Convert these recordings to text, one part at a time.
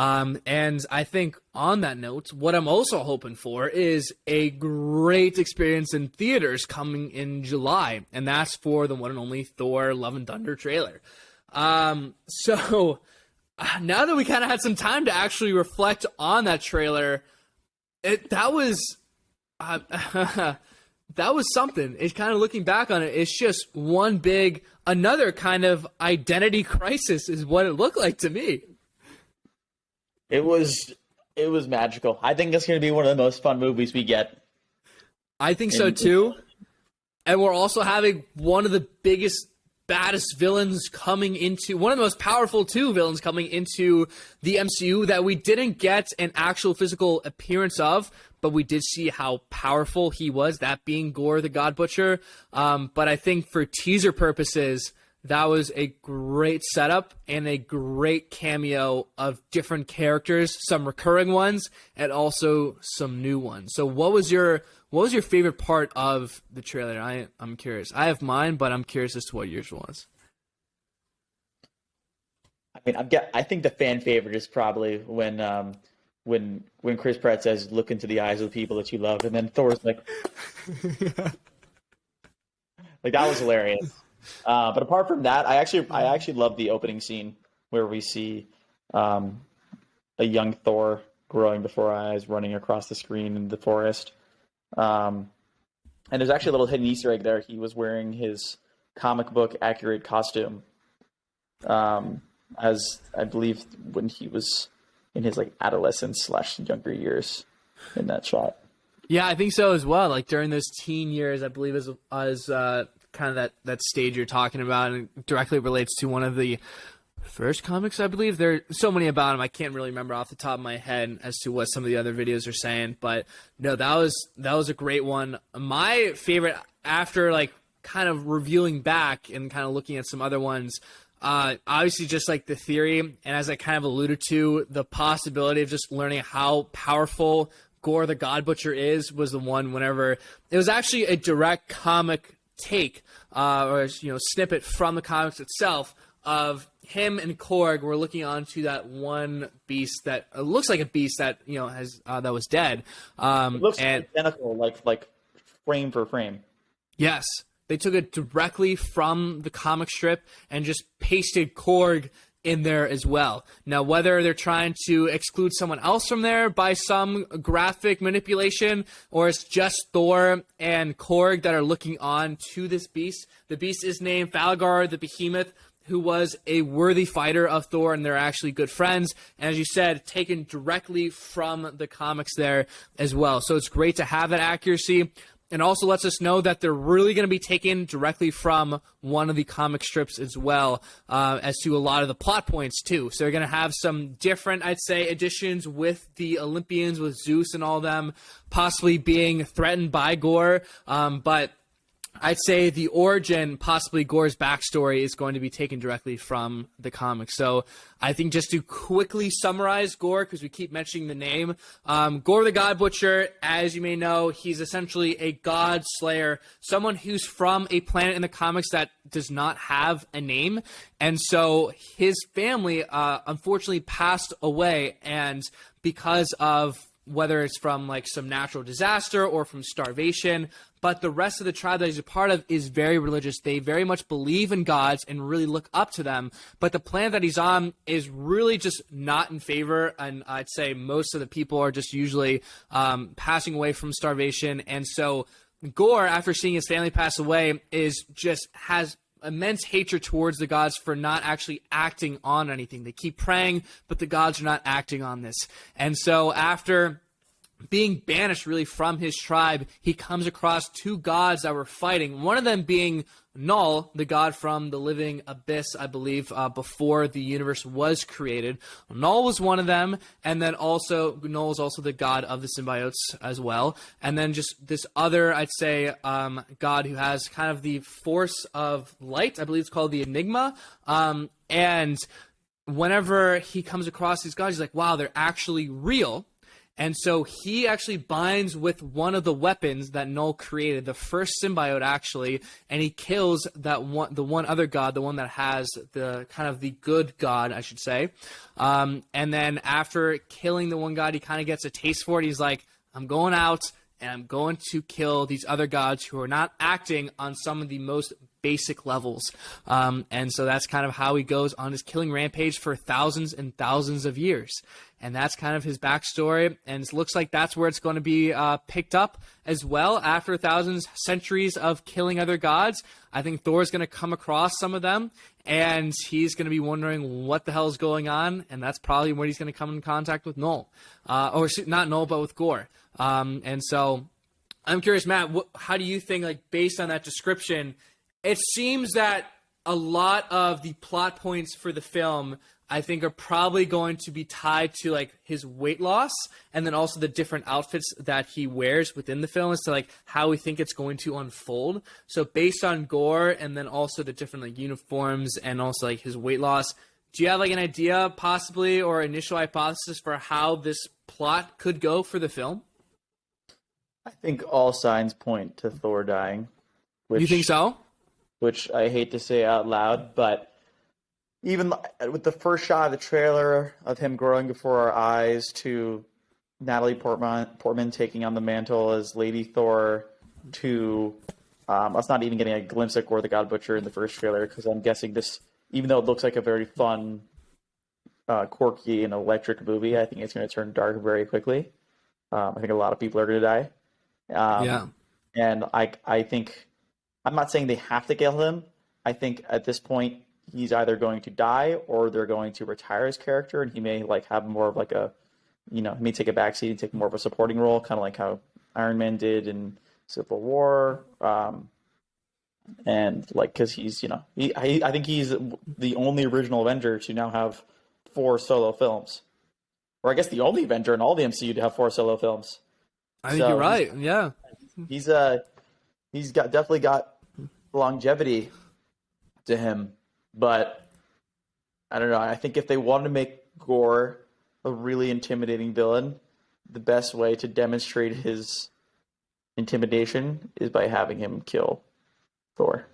And I think on that note, what I'm also hoping for is a great experience in theaters coming in July, and that's for the one and only Thor: Love and Thunder trailer. So now that we kind of had some time to actually reflect on that trailer, that was that was something. It's kind of looking back on it, it's just another kind of identity crisis is what it looked like to me. It was magical. I think it's going to be one of the most fun movies we get. I think so too. And we're also having one of the biggest, baddest villains coming into, one of the most powerful villains coming into the MCU that we didn't get an actual physical appearance of, but we did see how powerful he was, that being Gore the God Butcher. But I think for teaser purposes, that was a great setup and a great cameo of different characters, some recurring ones and also some new ones. So what was your favorite part of the trailer? I'm curious. I have mine, but I'm curious as to what yours was. I mean, I think the fan favorite is probably when Chris Pratt says, "Look into the eyes of the people that you love," and then Thor's like, like that was hilarious. But apart from that, I actually love the opening scene where we see a young Thor growing before our eyes, running across the screen in the forest. And there's actually a little hidden Easter egg there. He was wearing his comic book accurate costume, as I believe when he was in his like adolescence / younger years in that shot. Yeah, I think so as well. Like during those teen years, I believe as kind of that stage you're talking about, and it directly relates to one of the first comics, I believe. There are so many about him, I can't really remember off the top of my head as to what some of the other videos are saying. But no, that was a great one. My favorite, after like kind of reviewing back and kind of looking at some other ones, obviously just like the theory, and as I kind of alluded to, the possibility of just learning how powerful Gore the God Butcher was the one whenever it was actually a direct comic take or snippet from the comics itself of him and Korg were looking onto that one beast that looks like a beast that has that was dead. It looks identical, like frame for frame. Yes, they took it directly from the comic strip and just pasted Korg in there as well. Now, whether they're trying to exclude someone else from there by some graphic manipulation, or it's just Thor and Korg that are looking on to this beast. The beast is named Falgar the Behemoth, who was a worthy fighter of Thor, and they're actually good friends. And as you said, taken directly from the comics there as well. So it's great to have that accuracy. And also lets us know that they're really going to be taken directly from one of the comic strips as well, as to a lot of the plot points too. So they're going to have some different, I'd say, additions with the Olympians, with Zeus and all them possibly being threatened by Gore. But I'd say the origin, possibly Gore's backstory, is going to be taken directly from the comics. So I think just to quickly summarize Gore, because we keep mentioning the name, Gore the God Butcher, as you may know, he's essentially a god slayer, someone who's from a planet in the comics that does not have a name. And so his family, unfortunately, passed away, and because of whether it's from like some natural disaster or from starvation, but the rest of the tribe that he's a part of is very religious. They very much believe in gods and really look up to them. But the planet that he's on is really just not in favor. And I'd say most of the people are just usually passing away from starvation. And so Gore, after seeing his family pass away, has immense hatred towards the gods for not actually acting on anything. They keep praying, but the gods are not acting on this. And so after being banished really from his tribe, he comes across two gods that were fighting, one of them being Null, the god from the living abyss, I believe, before the universe was created. Null was one of them, and then also Null is also the god of the symbiotes as well. And then just this other, I'd say, god who has kind of the force of light. I believe it's called the Enigma. And whenever he comes across these gods, he's like, wow, they're actually real. And so he actually binds with one of the weapons that Null created, the first symbiote actually, and he kills the one other god, the one that has the kind of the good god, I should say. And then after killing the one god, he kind of gets a taste for it. He's like, I'm going out and I'm going to kill these other gods who are not acting on some of the most basic levels. And so that's kind of how he goes on his killing rampage for thousands and thousands of years. And that's kind of his backstory. And it looks like that's where it's going to be picked up as well. After centuries of killing other gods, I think Thor's going to come across some of them. And he's going to be wondering what the hell is going on. And that's probably when he's going to come in contact with Null. Or not Null, but with Gore. And so I'm curious, Matt, how do you think, like, based on that description, it seems that a lot of the plot points for the film, I think, are probably going to be tied to, like, his weight loss and then also the different outfits that he wears within the film as to, like, how we think it's going to unfold. So based on Gore and then also the different, like, uniforms and also, like, his weight loss, do you have, like, an idea possibly or initial hypothesis for how this plot could go for the film? I think all signs point to Thor dying. You think so? Which I hate to say out loud, but even with the first shot of the trailer of him growing before our eyes to Natalie Portman taking on the mantle as Lady Thor to us not even getting a glimpse of Gore the God Butcher in the first trailer, because I'm guessing this, even though it looks like a very fun, quirky and electric movie, I think it's going to turn dark very quickly. I think a lot of people are going to die. And I think, I'm not saying they have to kill him. I think at this point he's either going to die or they're going to retire his character, and he may like have more of like a, he may take a backseat and take more of a supporting role, kind of like how Iron Man did in Civil War. And like, because he's, I think he's the only original Avenger to now have 4 solo films, or I guess the only Avenger in all the MCU to have 4 solo films. I think you're right. Yeah, he's definitely got longevity to him, but I don't know. I think if they wanted to make Gore a really intimidating villain, the best way to demonstrate his intimidation is by having him kill Thor.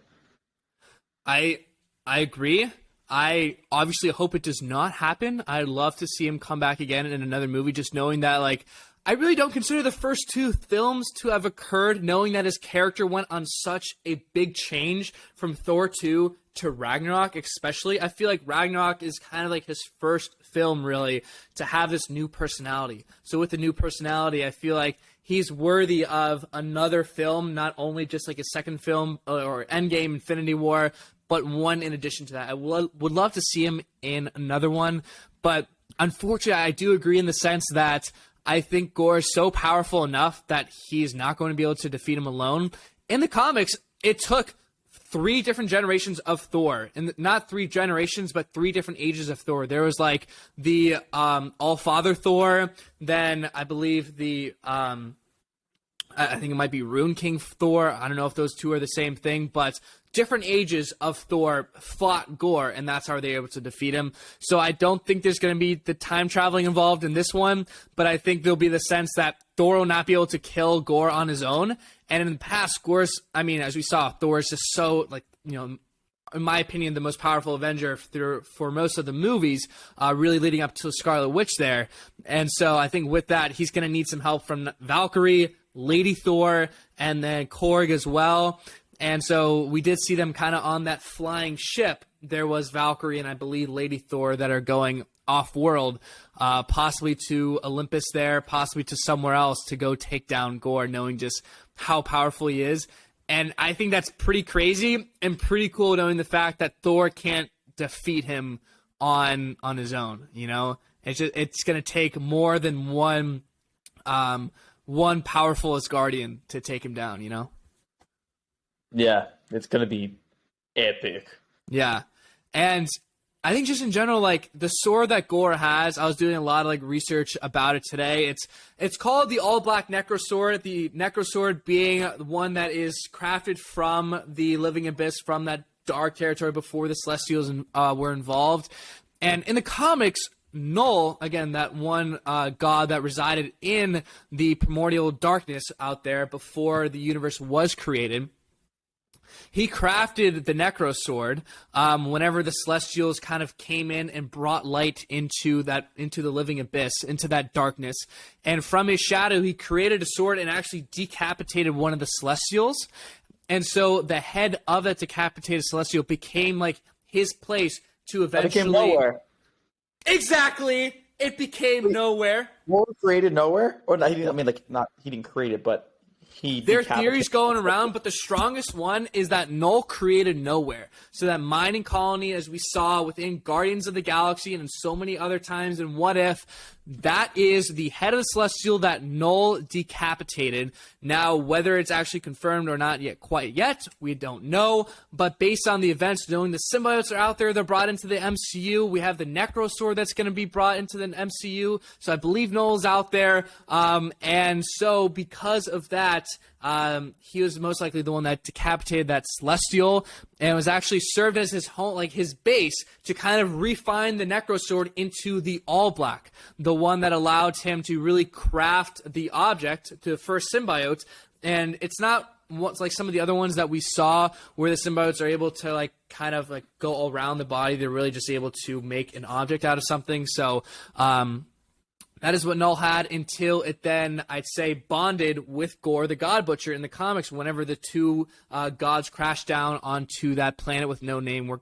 I agree. I obviously hope it does not happen. I'd love to see him come back again in another movie, just knowing that, like, I really don't consider the first 2 films to have occurred, knowing that his character went on such a big change from Thor 2 to Ragnarok, especially. I feel like Ragnarok is kind of like his first film, really, to have this new personality. So with the new personality, I feel like he's worthy of another film, not only just like a second film or Endgame, Infinity War, but one in addition to that. I would love to see him in another one, but unfortunately, I do agree in the sense that I think Gore is so powerful enough that he's not going to be able to defeat him alone. In the comics, it took 3 different generations of Thor, and not 3 generations, but 3 different ages of Thor. There was like the All-Father Thor, then I believe the I think it might be Rune King Thor. I don't know if those 2 are the same thing, but different ages of Thor fought Gore, and that's how they were able to defeat him. So I don't think there's going to be the time traveling involved in this one, but I think there'll be the sense that Thor will not be able to kill Gore on his own. And in the past, as we saw, Thor is just so, like, in my opinion, the most powerful Avenger for most of the movies, really leading up to Scarlet Witch there. And so I think with that, he's going to need some help from Valkyrie, Lady Thor, and then Korg as well. And so we did see them kind of on that flying ship. There was Valkyrie and I believe Lady Thor that are going off-world, possibly to Olympus there, possibly to somewhere else to go take down Gore, knowing just how powerful he is. And I think that's pretty crazy and pretty cool, knowing the fact that Thor can't defeat him on his own. It's going to take more than one powerful Asgardian to take him down. Yeah, it's going to be epic. Yeah. And I think just in general, like, the sword that Gore has, I was doing a lot of, like, research about it today. It's called the All-Black Necrosword, the Necrosword being one that is crafted from the Living Abyss, from that dark territory before the Celestials were involved. And in the comics, Null, again, that one god that resided in the primordial darkness out there before the universe was created, he crafted the Necro Sword whenever the Celestials kind of came in and brought light into the living abyss, into that darkness. And from his shadow, he created a sword and actually decapitated one of the Celestials. And so the head of that decapitated Celestial became like his place to eventually... It became nowhere. Exactly! It became nowhere. Thor created nowhere? Or not, he didn't create it, but there are theories going around, but the strongest one is that Null created nowhere. So that mining colony, as we saw within Guardians of the Galaxy and in so many other times in What If, that is the head of the Celestial that Null decapitated. Now, whether it's actually confirmed or not quite yet, we don't know. But based on the events, knowing the symbiotes are out there, they're brought into the MCU. We have the Necro Sword that's going to be brought into the MCU. So I believe Null's out there. And so because of that, he was most likely the one that decapitated that Celestial, and was actually served as his home, like his base, to kind of refine the Necro Sword into the All Black, the one that allowed him to really craft the object, the first symbiote. And it's not what's like some of the other ones that we saw where the symbiotes are able to like kind of like go around the body. They're really just able to make an object out of something. So that is what Null had until it then, I'd say, bonded with Gore the God Butcher in the comics whenever the two gods crashed down onto that planet with no name where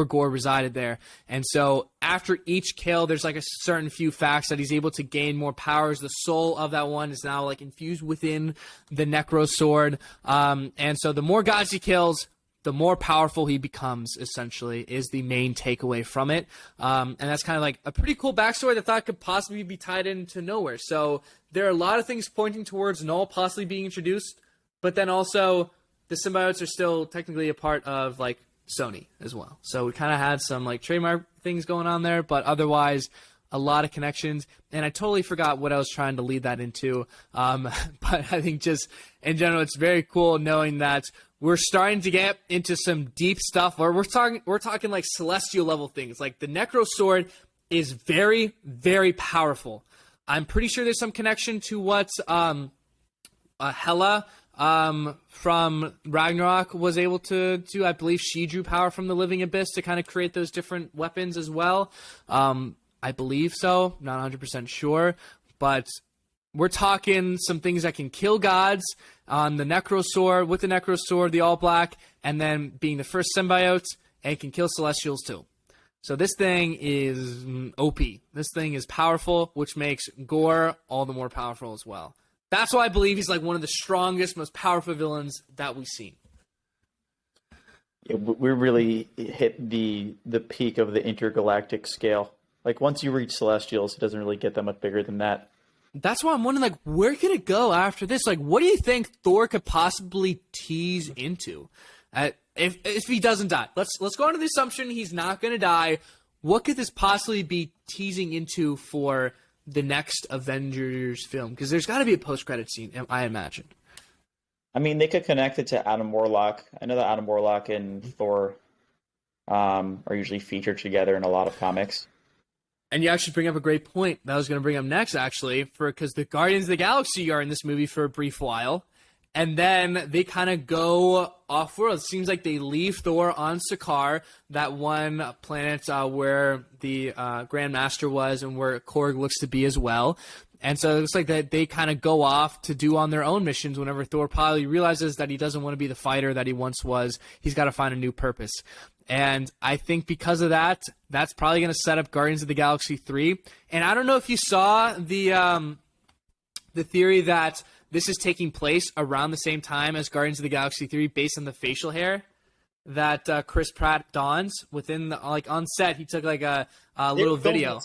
Gore resided there. And so after each kill, there's like a certain few facts that he's able to gain more powers. The soul of that one is now like infused within the Necro Sword. And so the more gods he kills, the more powerful he becomes, essentially, is the main takeaway from it. And that's kind of like a pretty cool backstory that I thought could possibly be tied into Nowhere. So there are a lot of things pointing towards Null possibly being introduced, but then also the symbiotes are still technically a part of, like, Sony as well. So we kind of had some, like, trademark things going on there, but otherwise a lot of connections. And I totally forgot what I was trying to lead that into. But I think just in general, it's very cool knowing that we're starting to get into some deep stuff where we're talking like celestial level things. Like the Necro Sword is very, very powerful. I'm pretty sure there's some connection to what Hela from Ragnarok was able to do. I believe she drew power from the Living Abyss to kind of create those different weapons as well. I believe so. Not 100% sure. But we're talking some things that can kill gods on the Necro Sword, with the Necro Sword, the All Black, and then being the first symbiote, and can kill Celestials too. So this thing is OP. This thing is powerful, which makes Gore all the more powerful as well. That's why I believe he's like one of the strongest, most powerful villains that we've seen. Yeah, we really hit the peak of the intergalactic scale. Like once you reach Celestials, it doesn't really get that much bigger than that. That's why I'm wondering, like, where could it go after this? Like, what do you think Thor could possibly tease into? If he doesn't die, let's go into the assumption he's not going to die. What could this possibly be teasing into for the next Avengers film? Because there's got to be a post-credit scene, I imagine. I mean, they could connect it to Adam Warlock. I know that Adam Warlock and Thor are usually featured together in a lot of comics. And you actually bring up a great point that I was going to bring up next, actually, because the Guardians of the Galaxy are in this movie for a brief while, and then they kind of go off-world. It seems like they leave Thor on Sakaar, that one planet where the Grand Master was and where Korg looks to be as well. And so it looks like that they kind of go off to do on their own missions whenever Thor probably realizes that he doesn't want to be the fighter that he once was. He's got to find a new purpose. And I think because of that, that's probably going to set up Guardians of the Galaxy 3. And I don't know if you saw the theory that this is taking place around the same time as Guardians of the Galaxy 3 based on the facial hair that Chris Pratt dons within the, like on set. He took like a little video.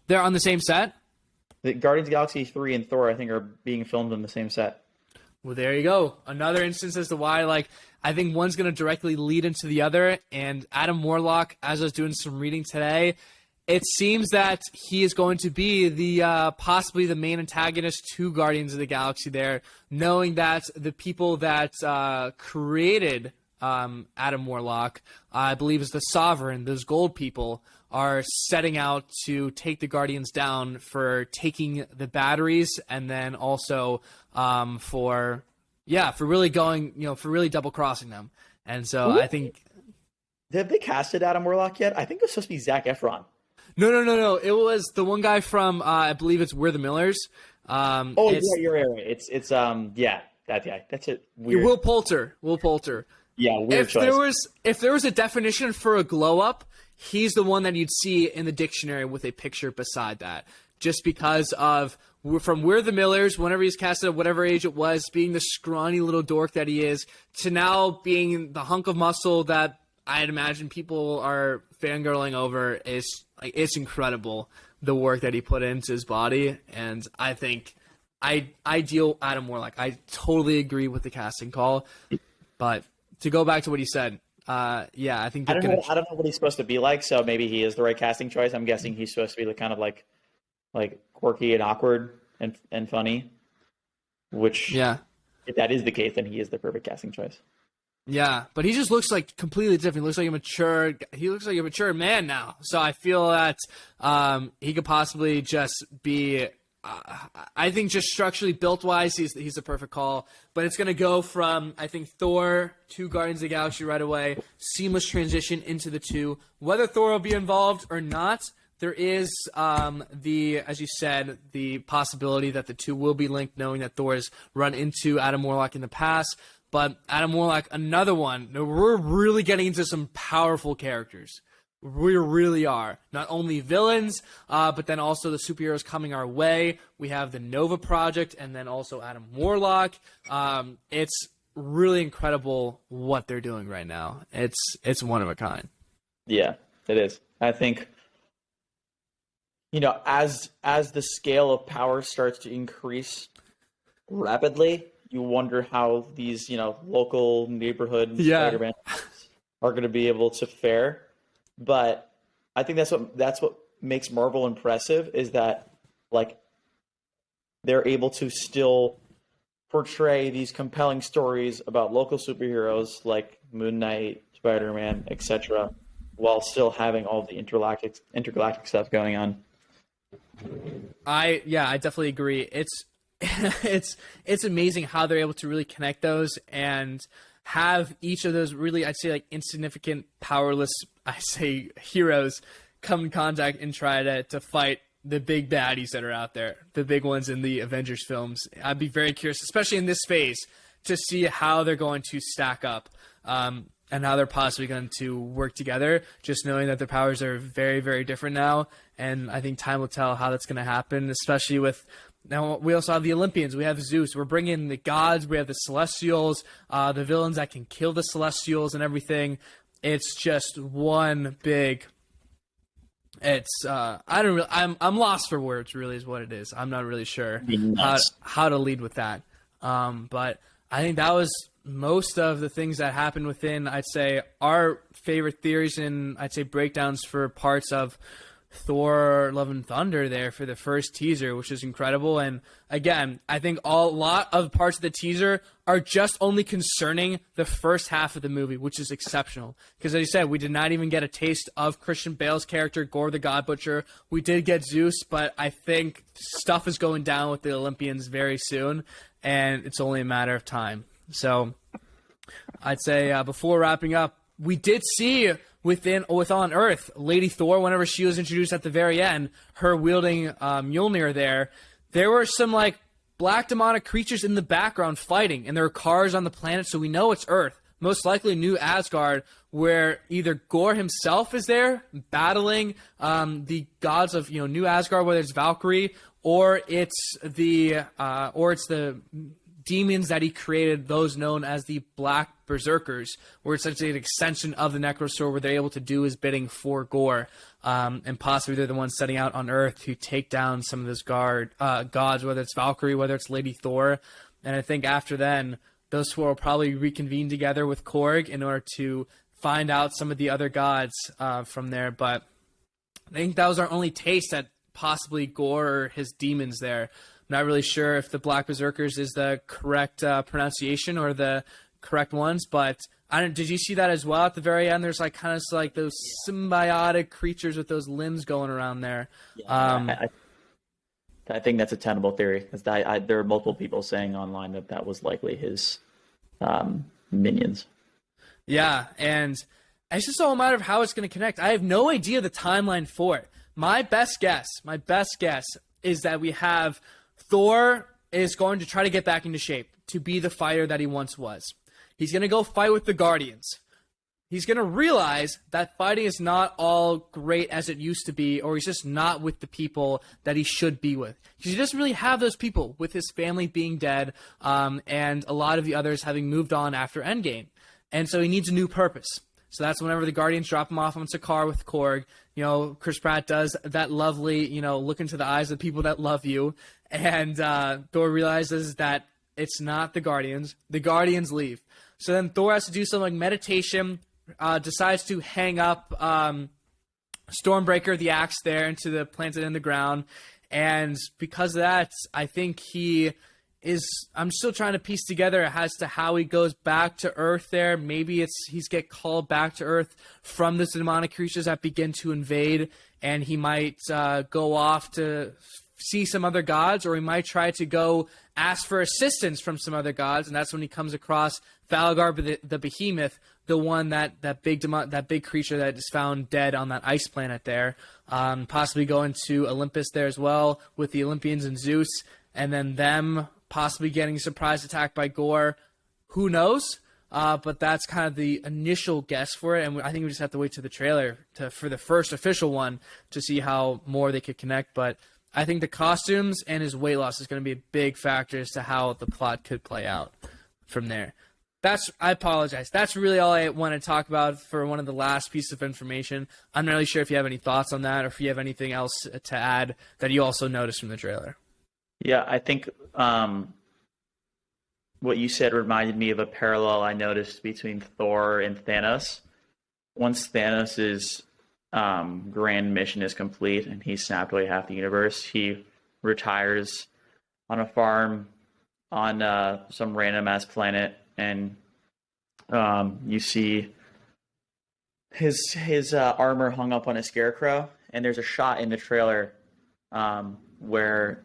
They're on the same set? The Guardians of the Galaxy 3 and Thor, I think, are being filmed on the same set. Well, there you go. Another instance as to why, like, I think one's going to directly lead into the other. And Adam Warlock, as I was doing some reading today, it seems that he is going to be the possibly the main antagonist to Guardians of the Galaxy there, knowing that the people that created Adam Warlock, I believe is the Sovereign, those gold people, are setting out to take the Guardians down for taking the batteries, and then also for really going, for really double crossing them. And so I think. Have they casted Adam Warlock yet? I think it was supposed to be Zac Efron. No. It was the one guy from I believe it's We're the Millers. Yeah, you're right. It's that guy. That's it. Weird. Will Poulter. Yeah, weird choice. If there was a definition for a glow up, he's the one that you'd see in the dictionary with a picture beside that. Just because of from We're the Millers, whenever he's casted at whatever age it was, being the scrawny little dork that he is, to now being the hunk of muscle that I'd imagine people are fangirling over, is like, it's incredible the work that he put into his body. And I think ideal Adam Warlock. I totally agree with the casting call, but to go back to what he said, I think I don't know what he's supposed to be like, so maybe he is the right casting choice. I'm guessing he's supposed to be the kind of like quirky and awkward and funny, which if that is the case, then he is the perfect casting choice. Yeah, but he just looks like completely different. He looks like a mature man now. So I feel that he could possibly just be I think just structurally built wise, he's the perfect call. But it's gonna go from, I think, Thor to Guardians of the Galaxy right away. Seamless transition into the two. Whether Thor will be involved or not, there is as you said, the possibility that the two will be linked, knowing that Thor has run into Adam Warlock in the past. But Adam Warlock, another one. We're really getting into some powerful characters. We really are. Not only villains, but then also the superheroes coming our way. We have the Nova Project, and then also Adam Warlock. It's really incredible what they're doing right now. It's one of a kind. Yeah, it is. I think, as the scale of power starts to increase rapidly, you wonder how these, local neighborhood Spider-Man are going to be able to fare. But I think that's what makes Marvel impressive, is that they're able to still portray these compelling stories about local superheroes like Moon Knight, Spider-Man, etc., while still having all the intergalactic stuff going on. I definitely agree. It's amazing how they're able to really connect those and have each of those really, I'd say, insignificant, powerless, heroes come in contact and try to fight the big baddies that are out there, the big ones in the Avengers films. I'd be very curious, especially in this phase, to see how they're going to stack up and how they're possibly going to work together, just knowing that their powers are very, very different now. And I think time will tell how that's going to happen, especially with... Now, we also have the Olympians. We have Zeus. We're bringing the gods. We have the Celestials, the villains that can kill the Celestials and everything. It's just one big... I'm lost for words, really, is what it is. I'm not really sure how to lead with that. But I think that was most of the things that happened within, I'd say, our favorite theories and, I'd say, breakdowns for parts of Thor Love and Thunder there for the first teaser, which is incredible. And again, I think a lot of parts of the teaser are just only concerning the first half of the movie, which is exceptional. Because as you said, we did not even get a taste of Christian Bale's character, Gore the God Butcher. We did get Zeus, but I think stuff is going down with the Olympians very soon, and it's only a matter of time. So I'd say before wrapping up, we did see on Earth, Lady Thor, whenever she was introduced at the very end, her wielding Mjolnir there were some black demonic creatures in the background fighting, and there are cars on the planet, so we know it's Earth. Most likely New Asgard, where either Gore himself is there battling the gods of New Asgard, whether it's Valkyrie or it's the demons that he created, those known as the Black Berserkers, were essentially an extension of the Necrosaur, where they're able to do his bidding for Gore, and possibly they're the ones setting out on Earth to take down some of those gods, whether it's Valkyrie, whether it's Lady Thor. And I think after then, those four will probably reconvene together with Korg in order to find out some of the other gods from there. But I think that was our only taste at possibly Gore or his demons there. Not really sure if the Black Berserkers is the correct pronunciation or the correct ones, but did you see that as well at the very end? There's like kind of like those symbiotic creatures with those limbs going around there. Yeah, I think that's a tenable theory, because there are multiple people saying online that was likely his minions. Yeah, and it's just all a matter of how it's going to connect. I have no idea the timeline for it. My best guess is that we have Thor is going to try to get back into shape to be the fighter that he once was. He's going to go fight with the Guardians. He's going to realize that fighting is not all great as it used to be, or he's just not with the people that he should be with. Because he doesn't really have those people, with his family being dead, and a lot of the others having moved on after Endgame. And so he needs a new purpose. So that's whenever the Guardians drop him off on Sakaar with Korg, Chris Pratt does that lovely, look into the eyes of the people that love you. And Thor realizes that it's not the Guardians. The Guardians leave. So then Thor has to do some like meditation, decides to hang up Stormbreaker, the axe there, into the planted in the ground. And because of that, I think I'm still trying to piece together as to how he goes back to Earth there. Maybe he's get called back to Earth from the demonic creatures that begin to invade, and he might go off to see some other gods, or he might try to go ask for assistance from some other gods, and that's when he comes across Falgar the Behemoth, the one that big creature that is found dead on that ice planet there. Possibly going to Olympus there as well with the Olympians and Zeus, and then them possibly getting surprise attacked by Gore. Who knows? But that's kind of the initial guess for it, and I think we just have to wait to the trailer for the first official one to see how more they could connect. But I think the costumes and his weight loss is going to be a big factor as to how the plot could play out from there. I apologize. That's really all I want to talk about for one of the last pieces of information. I'm not really sure if you have any thoughts on that, or if you have anything else to add that you also noticed from the trailer. Yeah, I think what you said reminded me of a parallel I noticed between Thor and Thanos. Once Thanos' grand mission is complete and he's snapped away half the universe, he retires on a farm on some random-ass planet, and you see his armor hung up on a scarecrow, and there's a shot in the trailer where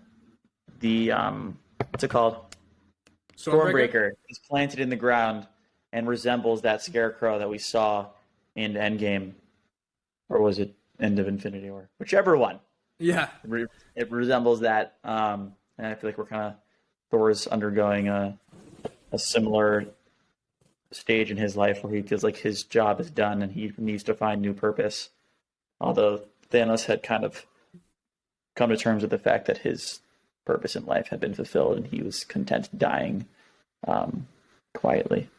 the what's it called? Stormbreaker is planted in the ground and resembles that scarecrow that we saw in Endgame, or was it End of Infinity War? Whichever one. Yeah, it resembles that, and I feel like we're kind of Thor's undergoing a similar stage in his life where he feels like his job is done and he needs to find new purpose. Although Thanos had kind of come to terms with the fact that his purpose in life had been fulfilled and he was content dying quietly.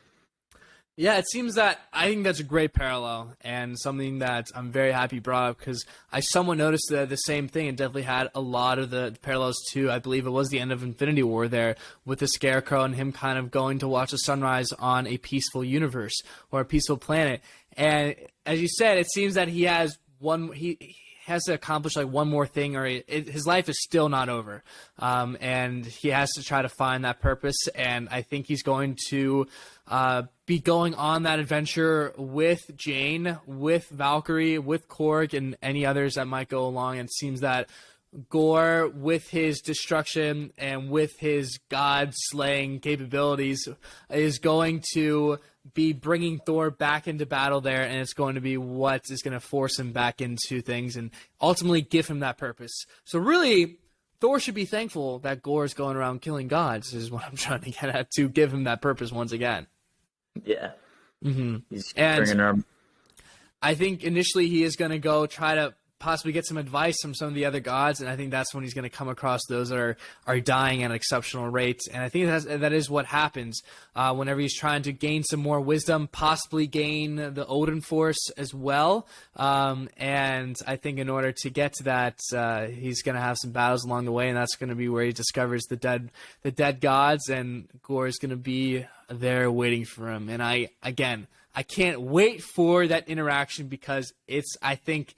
Yeah, it seems that I think that's a great parallel and something that I'm very happy you brought up, because I somewhat noticed the same thing and definitely had a lot of the parallels to, I believe it was the End of Infinity War there, with the Scarecrow and him kind of going to watch the sunrise on a peaceful universe or a peaceful planet. And as you said, it seems that he has to accomplish like one more thing, or his life is still not over, and he has to try to find that purpose. And I think he's going to be going on that adventure with Jane, with Valkyrie, with Korg, and any others that might go along. And it seems that Gore, with his destruction and with his god-slaying capabilities, is going to be bringing Thor back into battle there, and it's going to be what is going to force him back into things and ultimately give him that purpose. So really, Thor should be thankful that Gore is going around killing gods, is what I'm trying to get at, to give him that purpose once again. Yeah. Mm-hmm. He's and bringing him. I think initially he is going to go try to possibly get some advice from some of the other gods, and I think that's when he's going to come across those that are dying at an exceptional rate. And I think that is what happens whenever he's trying to gain some more wisdom, possibly gain the Odin Force as well. And I think in order to get to that, he's going to have some battles along the way, and that's going to be where he discovers the dead gods, and Gore is going to be there waiting for him. And I can't wait for that interaction, because I think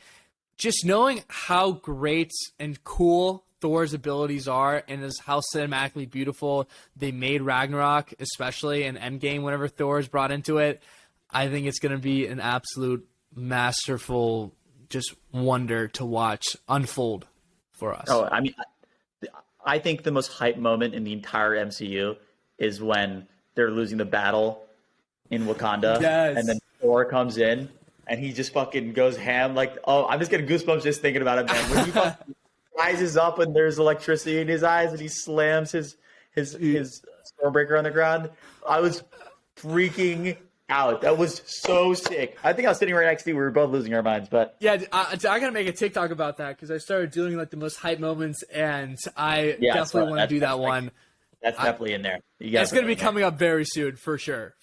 just knowing how great and cool Thor's abilities are and is how cinematically beautiful they made Ragnarok, especially in Endgame whenever Thor is brought into it, I think it's going to be an absolute masterful just wonder to watch unfold for us. Oh, I mean, I think the most hype moment in the entire MCU is when they're losing the battle in Wakanda, Yes. and then Thor comes in and he just fucking goes ham. Like, oh, I'm just getting goosebumps just thinking about it, man. When he fucking rises up and there's electricity in his eyes and he slams his Stormbreaker on the ground, I was freaking out. That was so sick. I think I was sitting right next to you. We were both losing our minds, but yeah, I gotta make a TikTok about that because I started doing like the most hype moments, and I definitely want to do that one. That's definitely in there. It's going to be coming up very soon, for sure.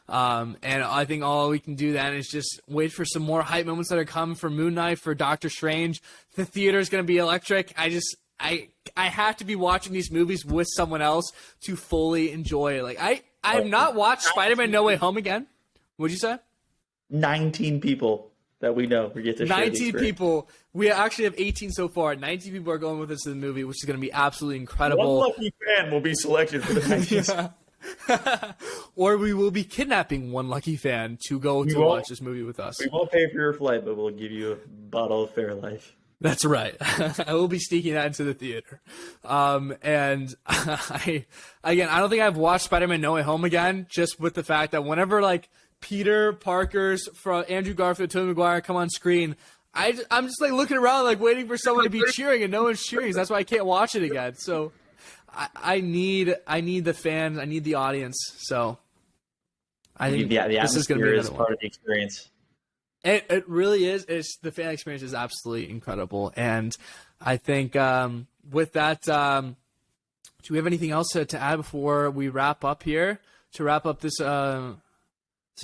And I think all we can do then is just wait for some more hype moments that are coming for Moon Knight, for Doctor Strange. The theater is going to be electric. I have to be watching these movies with someone else to fully enjoy it. Like I have not watched Spider-Man No Way Home again. What'd you say? 19 people that we know we get to share 19 people. We actually have 18 so far. 19 people are going with us to the movie, which is going to be absolutely incredible. One lucky fan will be selected for the 19th. Or we will be kidnapping one lucky fan to go to watch this movie with us. We won't pay for your flight, but we'll give you a bottle of Fairlife. That's right. I will be sneaking that into the theater. And I don't think I've watched Spider-Man No Way Home again, just with the fact that whenever like Peter Parker's from Andrew Garfield, Tobey Maguire come on screen, I'm just like looking around, like waiting for someone to be cheering, and no one's cheering. That's why I can't watch it again. So I need the fans, I need the audience. So I think this is going to be another part of the experience. It really is. The fan experience is absolutely incredible, and I think with that, do we have anything else to add before we wrap up here? To wrap up this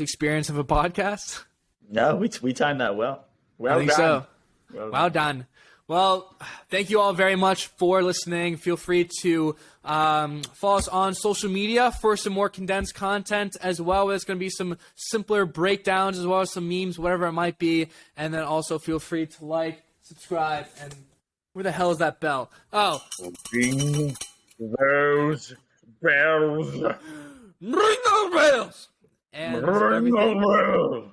experience of a podcast? No, we timed that well. I think so. Well done. Well, thank you all very much for listening. Feel free to follow us on social media for some more condensed content as well. There's going to be some simpler breakdowns as well as some memes, whatever it might be. And then also feel free to like, subscribe, and where the hell is that bell? Oh. Ring those bells. Ring those bells. And everything.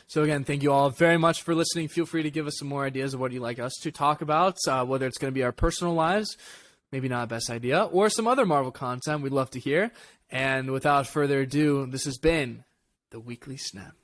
So again, thank you all very much for listening. Feel free to give us some more ideas of what you'd like us to talk about, whether it's going to be our personal lives, maybe not a best idea, or some other Marvel content we'd love to hear. And without further ado, this has been the Weekly Snap.